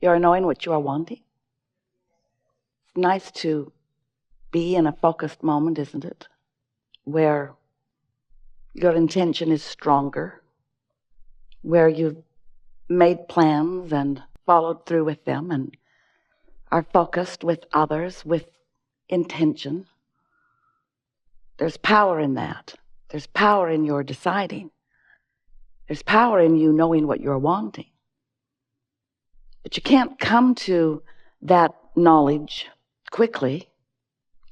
You're knowing what you are wanting. It's nice to be in a focused moment, isn't it? Where your intention is stronger, where you've made plans and followed through with them and are focused with others with intention. There's power in that. There's power in your deciding. There's power in you knowing what you're wanting. But you can't come to that knowledge quickly.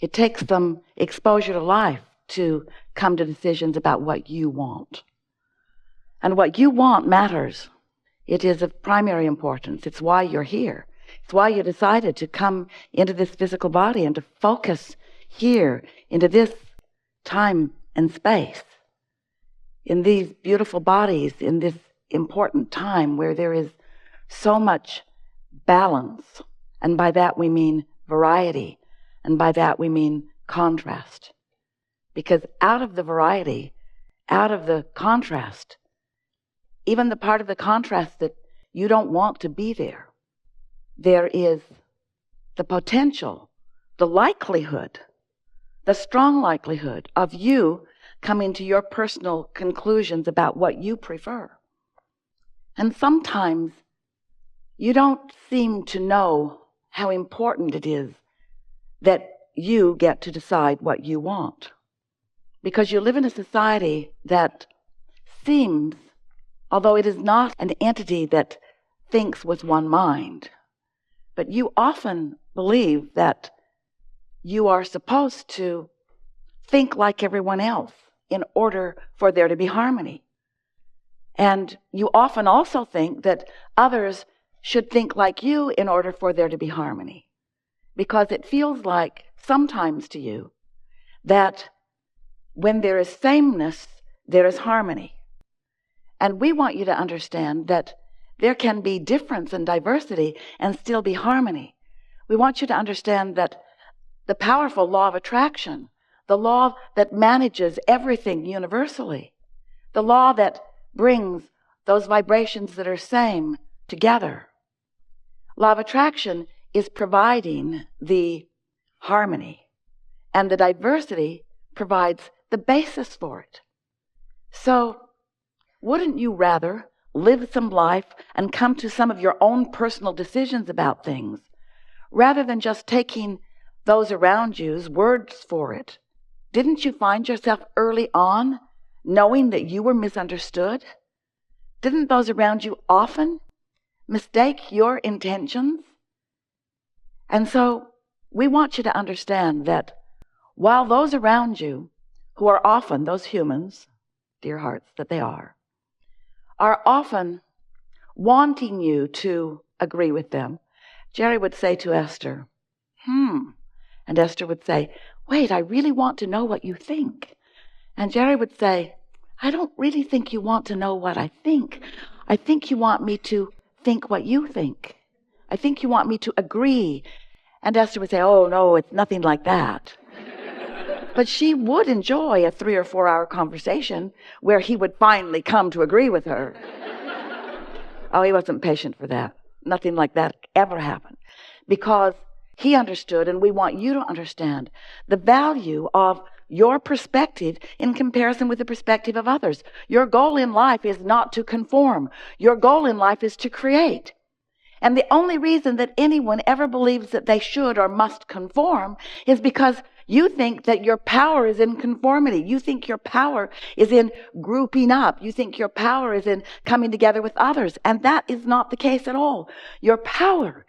It takes some exposure to life to come to decisions about what you want. And what you want matters. It is of primary importance. It's why you're here. It's why you decided to come into this physical body and to focus here into this time and space, in these beautiful bodies, in this important time where there is so much balance. And by that we mean variety. And by that we mean contrast. Because out of the variety, out of the contrast, even the part of the contrast that you don't want to be there, there is the potential, the likelihood, the strong likelihood of you coming to your personal conclusions about what you prefer. And sometimes you don't seem to know how important it is that you get to decide what you want. Because you live in a society that seems, although it is not an entity that thinks with one mind, but you often believe that you are supposed to think like everyone else in order for there to be harmony. And you often also think that others should think like you in order for there to be harmony. Because it feels like sometimes to you that when there is sameness, there is harmony. And we want you to understand that there can be difference and diversity and still be harmony. We want you to understand that the powerful law of attraction, the law that manages everything universally, the law that brings those vibrations that are same together. Law of attraction is providing the harmony, and the diversity provides the basis for it. So, wouldn't you rather live some life and come to some of your own personal decisions about things, rather than just taking those around you's words for it? Didn't you find yourself early on knowing that you were misunderstood? Didn't those around you often mistake your intentions? And so we want you to understand that while those around you, who are often those humans, dear hearts that they are often wanting you to agree with them, Jerry would say to Esther, and Esther would say, wait, I really want to know what you think. And Jerry would say, I don't really think you want to know what I think. I think you want me to think what you think. I think you want me to agree. And Esther would say, oh, no, it's nothing like that. But she would enjoy a 3 or 4 hour conversation where he would finally come to agree with her. Oh, he wasn't patient for that. Nothing like that ever happened. Because he understood, and we want you to understand, the value of your perspective in comparison with the perspective of others. Your goal in life is not to conform. Your goal in life is to create. And the only reason that anyone ever believes that they should or must conform is because you think that your power is in conformity. You think your power is in grouping up. You think your power is in coming together with others. And that is not the case at all. Your power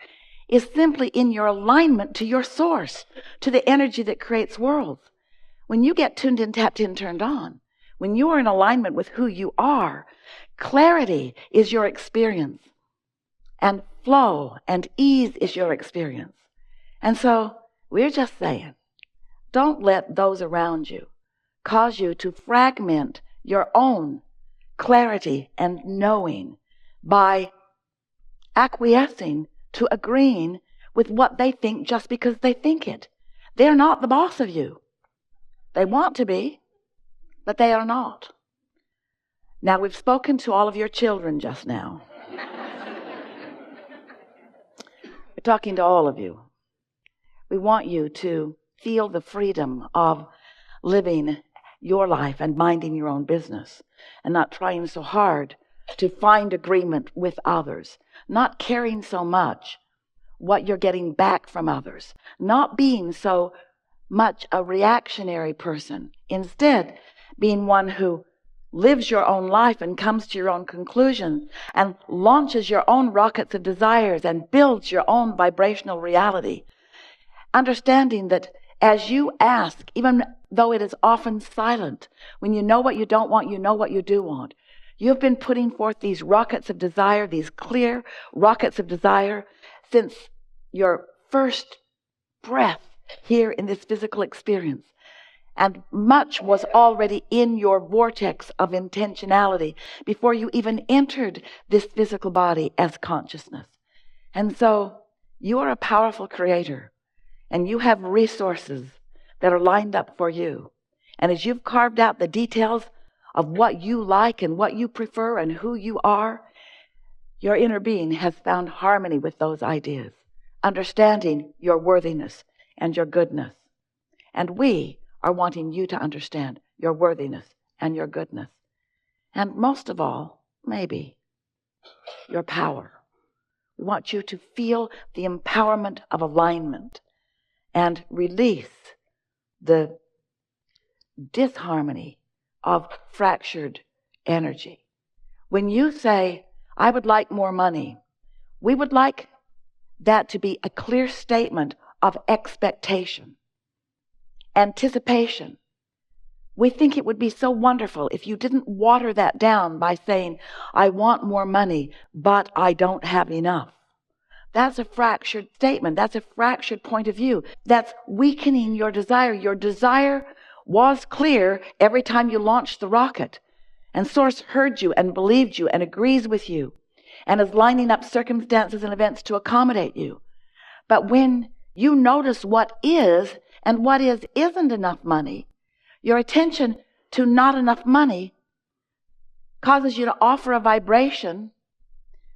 is simply in your alignment to your source, to the energy that creates worlds. When you get tuned in, tapped in, turned on, when you are in alignment with who you are, clarity is your experience. And flow and ease is your experience. And so we're just saying, don't let those around you cause you to fragment your own clarity and knowing by acquiescing to agreeing with what they think just because they think it. They're not the boss of you. They want to be, but they are not. Now, we've spoken to all of your children just now. talking to all of you. We want you to feel the freedom of living your life and minding your own business, and not trying so hard to find agreement with others, not caring so much what you're getting back from others, not being so much a reactionary person, instead being one who lives your own life and comes to your own conclusions and launches your own rockets of desires and builds your own vibrational reality. Understanding that as you ask, even though it is often silent, when you know what you don't want, you know what you do want. You've been putting forth these rockets of desire, these clear rockets of desire, since your first breath here in this physical experience. And much was already in your vortex of intentionality before you even entered this physical body as consciousness. And so you are a powerful creator, and you have resources that are lined up for you. And as you've carved out the details of what you like and what you prefer and who you are, your inner being has found harmony with those ideas, understanding your worthiness and your goodness. And we are wanting you to understand your worthiness and your goodness. And most of all, maybe, your power. We want you to feel the empowerment of alignment and release the disharmony of fractured energy. When you say, I would like more money, we would like that to be a clear statement of expectation, anticipation. We think it would be so wonderful if you didn't water that down by saying, I want more money, but I don't have enough. That's a fractured statement. That's a fractured point of view. That's weakening your desire. Your desire was clear every time you launched the rocket. And Source heard you and believed you and agrees with you and is lining up circumstances and events to accommodate you. But when you notice what is and what isn't enough money, your attention to not enough money causes you to offer a vibration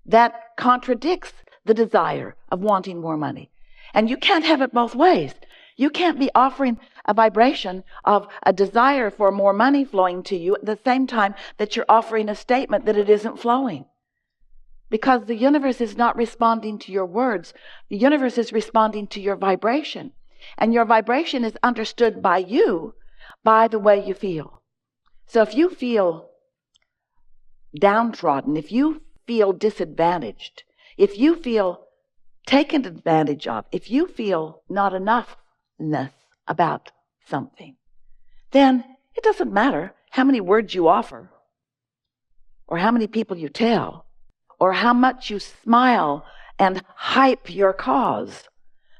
that contradicts the desire of wanting more money. And you can't have it both ways. You can't be offering a vibration of a desire for more money flowing to you at the same time that you're offering a statement that it isn't flowing. Because the universe is not responding to your words. The universe is responding to your vibration. And your vibration is understood by you by the way you feel. So if you feel downtrodden, if you feel disadvantaged, if you feel taken advantage of, if you feel not enoughness about something, then it doesn't matter how many words you offer, or how many people you tell, or how much you smile and hype your cause.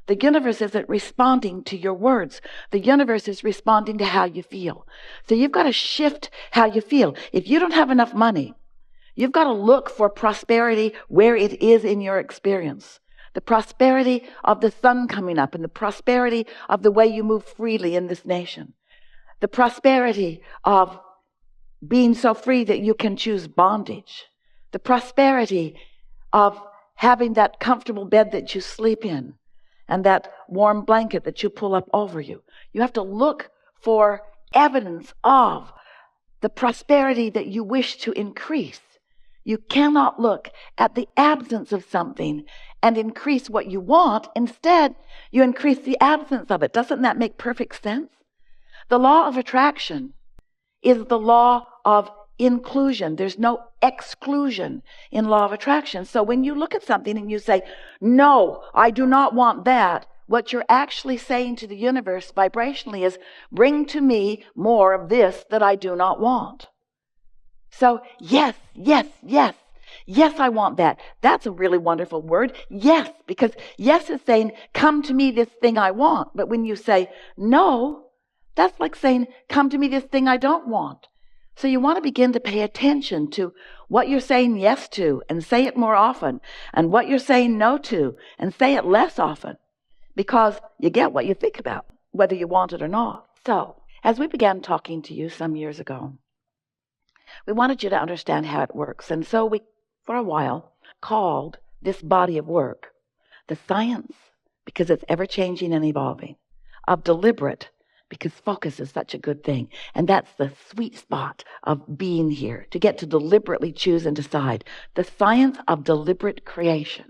The universe isn't responding to your words. The universe is responding to how you feel. So you've got to shift how you feel. If you don't have enough money, you've got to look for prosperity where it is in your experience. The prosperity of the sun coming up and the prosperity of the way you move freely in this nation. The prosperity of being so free that you can choose bondage. The prosperity of having that comfortable bed that you sleep in and that warm blanket that you pull up over you. You have to look for evidence of the prosperity that you wish to increase. You cannot look at the absence of something and increase what you want. Instead, you increase the absence of it. Doesn't that make perfect sense? The law of attraction is the law of inclusion. There's no exclusion in law of attraction. So when you look at something and you say, no, I do not want that, what you're actually saying to the universe vibrationally is, bring to me more of this that I do not want. So yes, yes, yes. Yes, I want that. That's a really wonderful word. Yes, because yes is saying, come to me this thing I want. But when you say no, that's like saying, come to me this thing I don't want. So you want to begin to pay attention to what you're saying yes to and say it more often, and what you're saying no to and say it less often, because you get what you think about, whether you want it or not. So as we began talking to you some years ago, we wanted you to understand how it works. And so we, for a while, called this body of work The science, because it's ever-changing and evolving, of deliberate, because focus is such a good thing. And that's the sweet spot of being here, to get to deliberately choose and decide. The science of deliberate creation.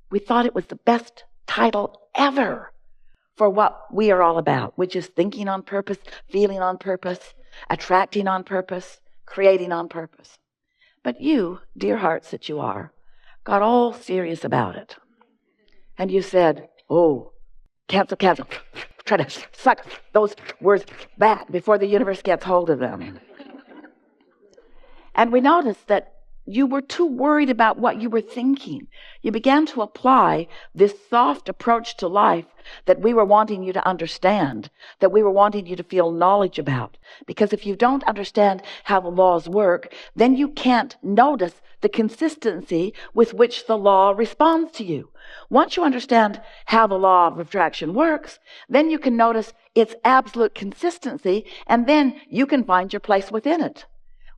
We thought it was the best title ever for what we are all about, which is thinking on purpose, feeling on purpose, attracting on purpose, creating on purpose. But you, dear hearts that you are, got all serious about it. And you said, oh, cancel. Try to suck those words back before the universe gets hold of them. And we noticed that you were too worried about what you were thinking. You began to apply this soft approach to life that we were wanting you to understand, that we were wanting you to feel knowledge about. Because if you don't understand how the laws work, then you can't notice the consistency with which the law responds to you. Once you understand how the law of attraction works, then you can notice its absolute consistency, and then you can find your place within it.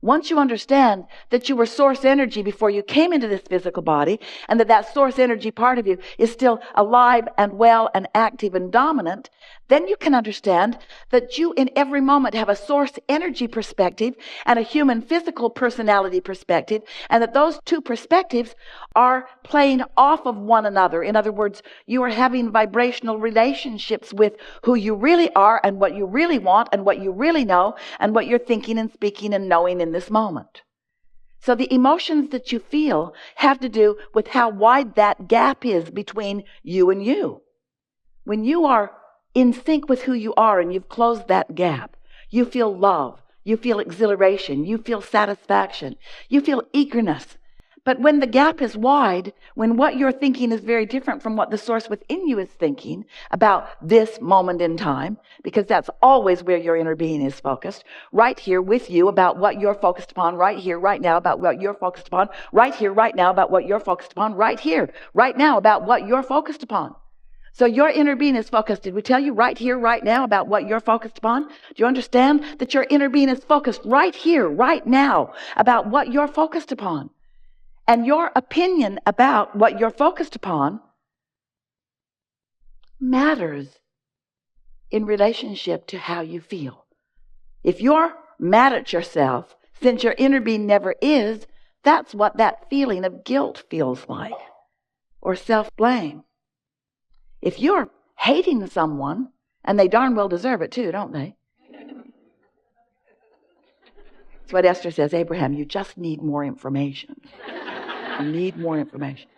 Once you understand that you were source energy before you came into this physical body, and that source energy part of you is still alive and well and active and dominant, then you can understand that you in every moment have a source energy perspective and a human physical personality perspective, and that those two perspectives are playing off of one another. In other words, you are having vibrational relationships with who you really are and what you really want and what you really know and what you're thinking and speaking and knowing in this moment. So the emotions that you feel have to do with how wide that gap is between you and you. When you are in sync with who you are and you've closed that gap, you feel love, you feel exhilaration, you feel satisfaction, you feel eagerness. But when the gap is wide, when what you're thinking is very different from what the source within you is thinking about this moment in time, because that's always where your inner being is focused, right here with you about what you're focused upon, right here, right now about what you're focused upon, right here, right now about what you're focused upon, right here, right now about what you're focused upon. So your inner being is focused. Did we tell you right here, right now about what you're focused upon? Do you understand that your inner being is focused right here, right now about what you're focused upon? And your opinion about what you're focused upon matters in relationship to how you feel. If you're mad at yourself, since your inner being never is, that's what that feeling of guilt feels like, or self-blame. If you're hating someone, and they darn well deserve it too, don't they? That's what Esther says, Abraham, you just need more information. You need more information.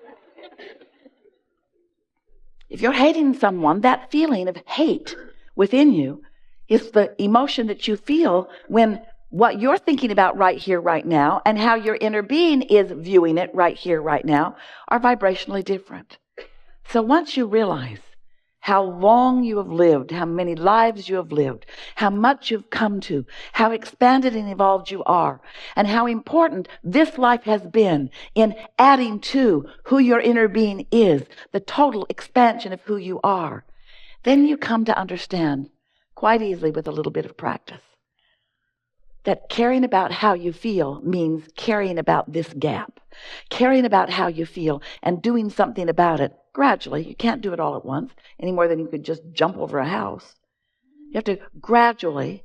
If you're hating someone, that feeling of hate within you is the emotion that you feel when what you're thinking about right here, right now, and how your inner being is viewing it right here, right now, are vibrationally different. So once you realize how long you have lived, how many lives you have lived, how much you've come to, how expanded and evolved you are, and how important this life has been in adding to who your inner being is, the total expansion of who you are, then you come to understand quite easily with a little bit of practice that caring about how you feel means caring about this gap, caring about how you feel and doing something about it gradually. You can't do it all at once any more than you could just jump over a house. You have to gradually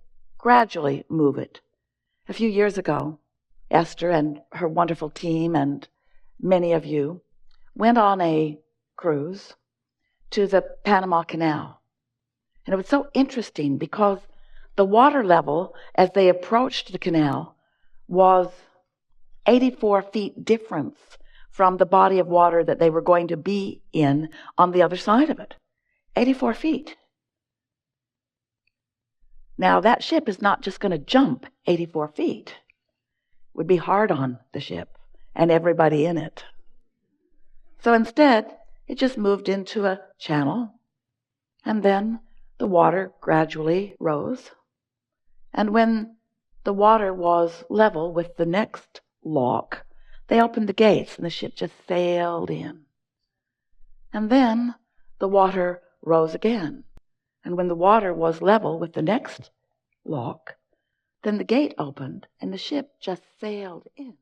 move it. A few years ago, Esther and her wonderful team and many of you went on a cruise to the Panama Canal. And it was so interesting because the water level as they approached the canal was 84 feet difference from the body of water that they were going to be in on the other side of it. 84 feet. Now that ship is not just going to jump 84 feet. It would be hard on the ship and everybody in it. So instead, it just moved into a channel, and then the water gradually rose. And when the water was level with the next lock, they opened the gates and the ship just sailed in. And then the water rose again. And when the water was level with the next lock, then the gate opened and the ship just sailed in.